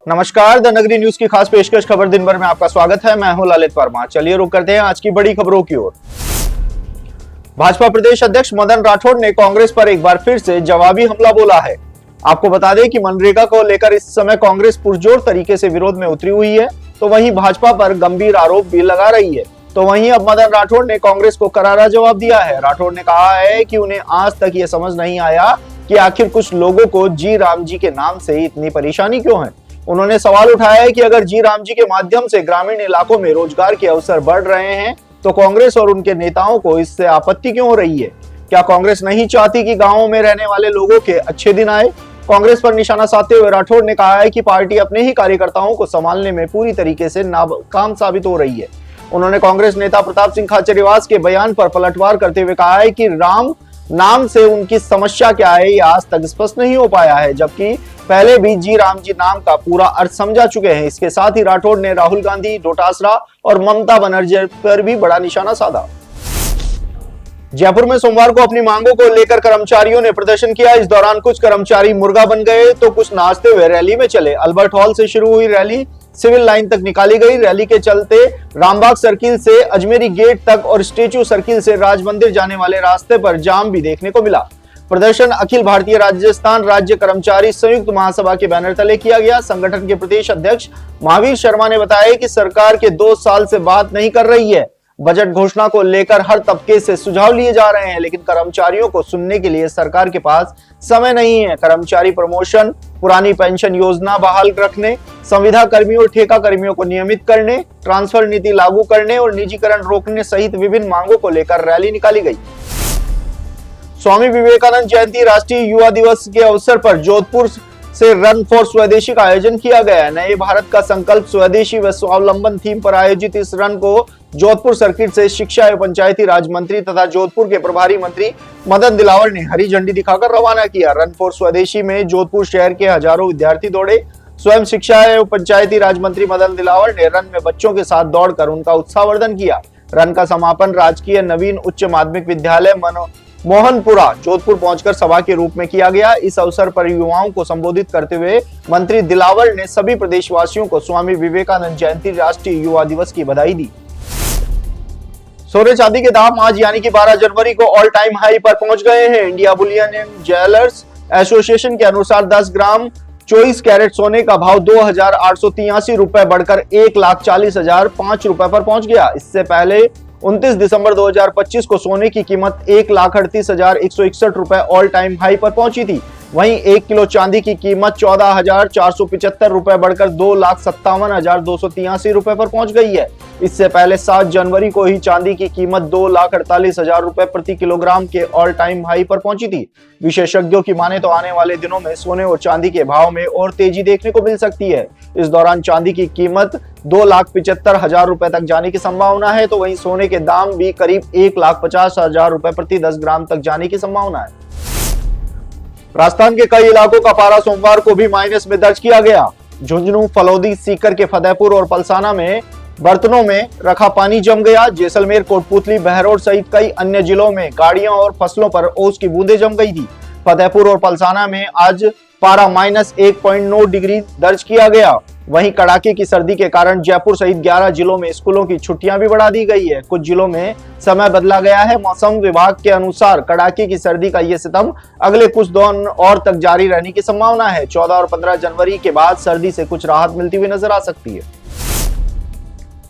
नमस्कार, द नगरी न्यूज की खास पेशकश खबर दिन भर में आपका स्वागत है। मैं हूं ललित वर्मा। चलिए रुक करते हैं आज की बड़ी खबरों की ओर। भाजपा प्रदेश अध्यक्ष मदन राठौड़ ने कांग्रेस पर एक बार फिर से जवाबी हमला बोला है। आपको बता दें कि मनरेगा को लेकर इस समय कांग्रेस पुरजोर तरीके से विरोध में उतरी हुई है, तो वहीं भाजपा पर गंभीर आरोप भी लगा रही है। तो वहीं अब मदन राठौड़ ने कांग्रेस को करारा जवाब दिया है। राठौड़ ने कहा है कि उन्हें आज तक ये समझ नहीं आया कि आखिर कुछ लोगों को जी राम जी के नाम से इतनी परेशानी क्यों है। उन्होंने सवाल उठाया है कि अगर जी राम जी के माध्यम से ग्रामीण इलाकों में रोजगार के अवसर बढ़ रहे हैं तो कांग्रेस और उनके नेताओं को इससे आपत्ति क्यों हो रही है। क्या कांग्रेस नहीं चाहती कि गांवों में रहने वाले लोगों के अच्छे दिन आए। कांग्रेस पर निशाना साधते हुए राठौड़ ने कहा है कि पार्टी अपने ही कार्यकर्ताओं को संभालने में पूरी तरीके से नाकाम साबित हो रही है। उन्होंने कांग्रेस नेता प्रताप सिंह खाचरियावास के बयान पर पलटवार करते हुए कहा है कि राम नाम से उनकी समस्या क्या है ये आज तक स्पष्ट नहीं हो पाया है, जबकि पहले भी जी राम जी नाम का पूरा अर्थ समझा चुके हैं। इसके साथ ही राठौड़ ने राहुल गांधी, डोटासरा और ममता बनर्जी पर भी बड़ा निशाना साधा। जयपुर में सोमवार को अपनी मांगों को लेकर कर्मचारियों ने प्रदर्शन किया। इस दौरान कुछ कर्मचारी मुर्गा बन गए तो कुछ नाचते हुए रैली में चले। अल्बर्ट हॉल से शुरू हुई रैली सिविल लाइन तक निकाली गई। रैली के चलते रामबाग सर्किल से अजमेरी गेट तक और स्टेचू सर्किल से राज मंदिर जाने वाले रास्ते पर जाम भी देखने को मिला। प्रदर्शन अखिल भारतीय राजस्थान राज्य कर्मचारी संयुक्त महासभा के बैनर तले किया गया। संगठन के प्रदेश अध्यक्ष महावीर शर्मा ने बताया कि सरकार के 2 साल से बात नहीं कर रही है। बजट घोषणा को लेकर हर तबके से सुझाव लिए जा रहे हैं, लेकिन कर्मचारियों को सुनने के लिए सरकार के पास समय नहीं है। कर्मचारी प्रमोशन, पुरानी पेंशन योजना बहाल रखने, संविदा कर्मियों और ठेका कर्मियों को नियमित करने, ट्रांसफर नीति लागू करने और निजीकरण रोकने सहित विभिन्न मांगों को लेकर रैली निकाली गई। स्वामी विवेकानंद जयंती राष्ट्रीय युवा दिवस के अवसर पर जोधपुर से रन फॉर स्वदेशी का आयोजन किया गया है। नए भारत का संकल्प स्वदेशी व स्वावलंबन थीम पर आयोजित इस रन को जोधपुर सर्किट से शिक्षा एवं पंचायती राज मंत्री तथा जोधपुर के प्रभारी मंत्री मदन दिलावर ने हरी झंडी दिखाकर रवाना किया। रन फॉर स्वदेशी में जोधपुर शहर के हजारों विद्यार्थी दौड़े। स्वयं शिक्षा एवं पंचायती राज मंत्री मदन दिलावर ने रन में बच्चों के साथ दौड़कर उनका उत्साहवर्धन किया। रन का समापन राजकीय नवीन उच्च माध्यमिक विद्यालय मोहनपुरा जोधपुर पहुंचकर सभा के रूप में किया गया। इस अवसर पर युवाओं को संबोधित करते हुए मंत्री दिलावर ने सभी प्रदेशवासियों को स्वामी विवेकानंद जयंती राष्ट्रीय युवा दिवस की बधाई दी। सोने चांदी के दाम आज यानी कि 12 जनवरी को ऑल टाइम हाई पर पहुंच गए हैं। India Boolean and jewellers association के अनुसार 10 ग्राम 24 कैरेट सोने का भाव 2,883 रुपए बढ़कर 1,40,005 रुपए पर पहुंच गया। इससे पहले 29 दिसंबर 2025 को सोने की कीमत 1,38,161 रुपए ऑल टाइम हाई पर पहुंची थी। वहीं 1 किलो चांदी की कीमत 14,475 रुपए बढ़कर 2,57,283 रुपए पर पहुंच गई है। इससे पहले 7 जनवरी को ही चांदी की कीमत 2,48,000 रुपए प्रति किलोग्राम के ऑल टाइम हाई पर पहुंची थी। विशेषज्ञों की माने तो आने वाले दिनों में सोने और चांदी के भाव में और तेजी देखने को मिल सकती है। इस दौरान चांदी की कीमत 2,75,000 रुपए तक जाने की संभावना है, तो वहीं सोने के दाम भी करीब 1,50,000 रुपए प्रति 10 ग्राम तक जाने की संभावना है। राजस्थान के कई इलाकों का पारा सोमवार को भी माइनस में दर्ज किया गया। झुंझुनू, फलौदी, सीकर के फतेहपुर और पलसाना में बर्तनों में रखा पानी जम गया। जैसलमेर, कोटपुतली, बहरोड सहित कई अन्य जिलों में गाड़ियों और फसलों पर ओस की बूंदें जम गई थी। फतेहपुर और पलसाना में आज पारा -1.9 डिग्री दर्ज किया गया। वहीं कड़ाके की सर्दी के कारण जयपुर सहित 11 जिलों में स्कूलों की छुट्टियां भी बढ़ा दी गई है। कुछ जिलों में समय बदला गया है। मौसम विभाग के अनुसार कड़ाके की सर्दी का ये सितम अगले कुछ दिन और तक जारी रहने की संभावना है। 14 और 15 जनवरी के बाद सर्दी से कुछ राहत मिलती हुई नजर आ सकती है।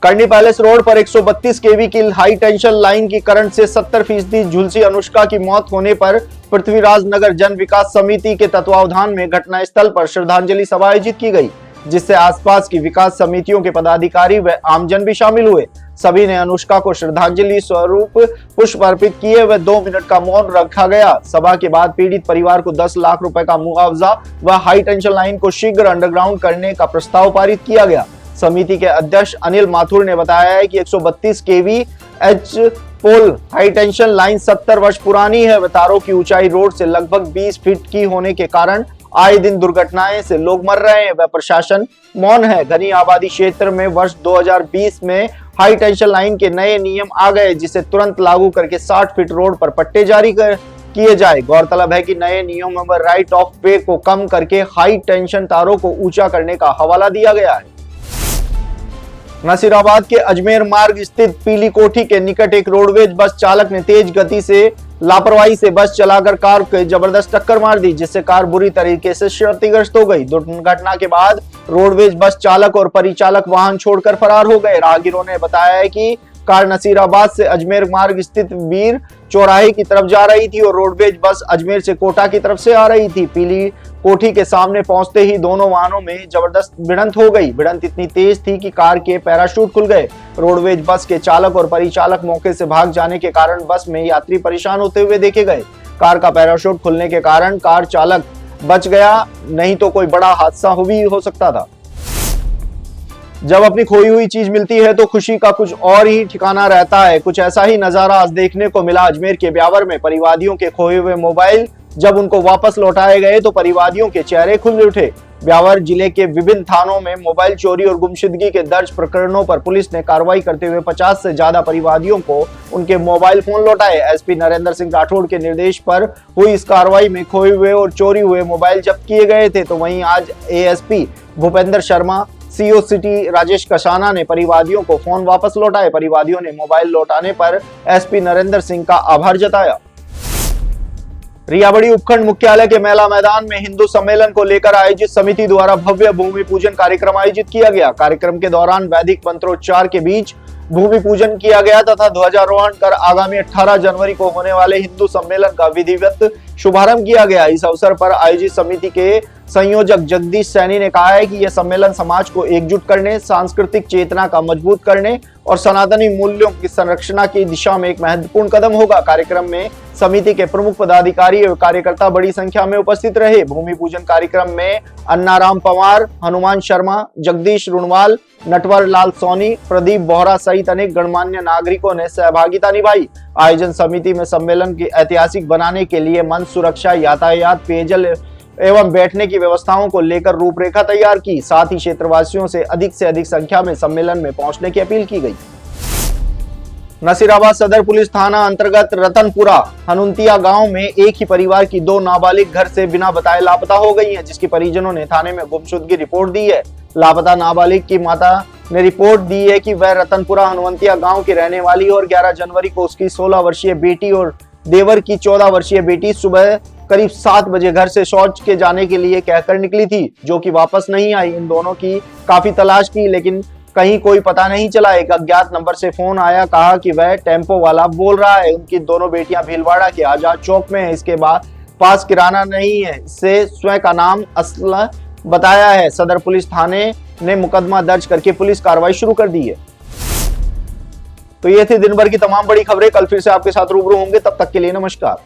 करनी पैलेस रोड पर 132 केवी की हाई टेंशन लाइन की करंट से 70% झुलसी अनुष्का की मौत होने पर पृथ्वीराज नगर जन विकास समिति के तत्वावधान में घटनास्थल पर श्रद्धांजलि सभा आयोजित की गई, जिससे आसपास की विकास समितियों के पदाधिकारी व आमजन भी शामिल हुए। सभी ने अनुष्का को श्रद्धांजलि स्वरूप पुष्प अर्पित किए व 2 मिनट का मौन रखा गया। सभा के बाद पीड़ित परिवार को 10 लाख रुपए का मुआवजा व हाई टेंशन लाइन को शीघ्र अंडरग्राउंड करने का प्रस्ताव पारित किया गया। समिति के अध्यक्ष अनिल माथुर ने बताया है कि 132 केवी एच पोल हाई टेंशन लाइन 70 वर्ष पुरानी है व तारों की ऊंचाई रोड से लगभग 20 फीट की होने के कारण आए दिन दुर्घटनाएं से लोग मर रहे हैं व प्रशासन मौन है। घनी आबादी क्षेत्र में वर्ष 2020 में हाई टेंशन लाइन के नए नियम आ गए, जिसे तुरंत लागू करके 60 फीट रोड पर पट्टे जारी किए जाए। गौरतलब है कि नए नियमों में राइट ऑफ वे को कम करके हाई टेंशन तारों को ऊंचा करने का हवाला दिया गया है। नसीराबाद के अजमेर मार्ग स्थित पीली कोठी के निकट एक रोडवेज बस चालक ने तेज गति से लापरवाही से बस चलाकर कार को जबरदस्त टक्कर मार दी, जिससे कार बुरी तरीके से क्षतिग्रस्त हो गई। दुर्घटना के बाद रोडवेज बस चालक और परिचालक वाहन छोड़कर फरार हो गए। राहगीरों ने बताया है कि कार नसीराबाद से अजमेर मार्ग स्थित वीर चौराहे की तरफ जा रही थी और रोडवेज बस अजमेर से कोटा की तरफ से आ रही थी। पीली कोठी के सामने पहुंचते ही दोनों वाहनों में जबरदस्त भिड़ंत हो गई। भिड़ंत इतनी तेज थी कि कार के पैराशूट खुल गए। रोडवेज बस के चालक और परिचालक मौके से भाग जाने के कारण बस में यात्री परेशान होते हुए देखे गए। कार का पैराशूट खुलने के कारण कार चालक बच गया, नहीं तो कोई बड़ा हादसा भी हो सकता था। जब अपनी खोई हुई चीज मिलती है तो खुशी का कुछ और ही ठिकाना रहता है। कुछ ऐसा ही नजारा आज देखने को मिला अजमेर के ब्यावर में। परिवादियों के खोए हुए मोबाइल जब उनको वापस लौटाए गए तो परिवादियों के चेहरे खुल उठे। ब्यावर जिले के विभिन्न थानों में मोबाइल चोरी और गुमशुदगी के दर्ज प्रकरणों पर पुलिस ने कार्रवाई करते हुए 50 से ज्यादा परिवादियों को उनके मोबाइल फोन लौटाए। एसपी नरेंद्र सिंह राठौड़ के निर्देश पर हुई इस कार्रवाई में खोए हुए और चोरी हुए मोबाइल जब्त किए गए थे। तो वहीं आज ASP Bhupendra Sharma, CO city Rajesh Kashana ने परिवादियों को फोन वापस लौटाए। परिवादियों ने मोबाइल लौटाने पर एसपी नरेंद्र सिंह का आभार जताया। रियाबड़ी उपखंड मुख्यालय के मेला मैदान में हिंदू सम्मेलन को लेकर आयोजित समिति द्वारा भव्य भूमि पूजन कार्यक्रम आयोजित किया गया। कार्यक्रम के दौरान वैदिक मंत्रोच्चार के बीच भूमि पूजन किया गया तथा ध्वजारोहण कर आगामी 18 जनवरी को होने वाले हिंदू सम्मेलन का विधिवत शुभारंभ किया गया। इस अवसर पर आयोजित समिति के संयोजक जगदीश सैनी ने कहा है कि यह सम्मेलन समाज को एकजुट करने, सांस्कृतिक चेतना का मजबूत करने और सनातनी मूल्यों की संरक्षण की दिशा में एक महत्वपूर्ण कदम होगा। कार्यक्रम में समिति के प्रमुख पदाधिकारी एवं कार्यकर्ता बड़ी संख्या में उपस्थित रहे। भूमि पूजन कार्यक्रम में अन्नाराम पवार, हनुमान शर्मा, जगदीश रुणवाल, नटवर लाल सोनी, प्रदीप बोहरा सहित अनेक गणमान्य नागरिकों ने सहभागिता निभाई। आयोजन समिति में सम्मेलन की ऐतिहासिक बनाने के लिए मंच, सुरक्षा, यातायात, पेयजल एवं बैठने की व्यवस्थाओं को लेकर रूपरेखा तैयार की। साथ ही क्षेत्रवासियों से अधिक संख्या में सम्मेलन में पहुंचने की अपील की गई। नसीराबाद सदर पुलिस थाना अंतर्गत रतनपुरा हनुंतिया गांव में एक ही परिवार की 2 नाबालिग घर से बिना बताए लापता हो गई हैं, जिसकी परिजनों ने थाने में गुमशुदगी रिपोर्ट दी है। लापता नाबालिग की माता ने रिपोर्ट दी है कि वह रतनपुरा हनुवंतिया गांव की रहने वाली और 11 जनवरी को उसकी 16 वर्षीय बेटी और देवर की 14 वर्षीय बेटी सुबह करीब 7 बजे घर से शौच के जाने के लिए कहकर निकली थी, जो कि वापस नहीं आई। इन दोनों की काफी तलाश की लेकिन कहीं कोई पता नहीं चला। एक अज्ञात नंबर से फोन आया, कहा कि वह टेम्पो वाला बोल रहा है। उनकी दोनों बेटियां भीलवाड़ा के आजाद चौक में है। इसके बाद पास किराना नहीं है, इससे स्वयं का नाम असला बताया है। सदर पुलिस थाने ने मुकदमा दर्ज करके पुलिस कार्रवाई शुरू कर दी है। तो ये थी दिन भर की तमाम बड़ी खबरें। कल फिर से आपके साथ रूबरू होंगे, तब तक के लिए नमस्कार।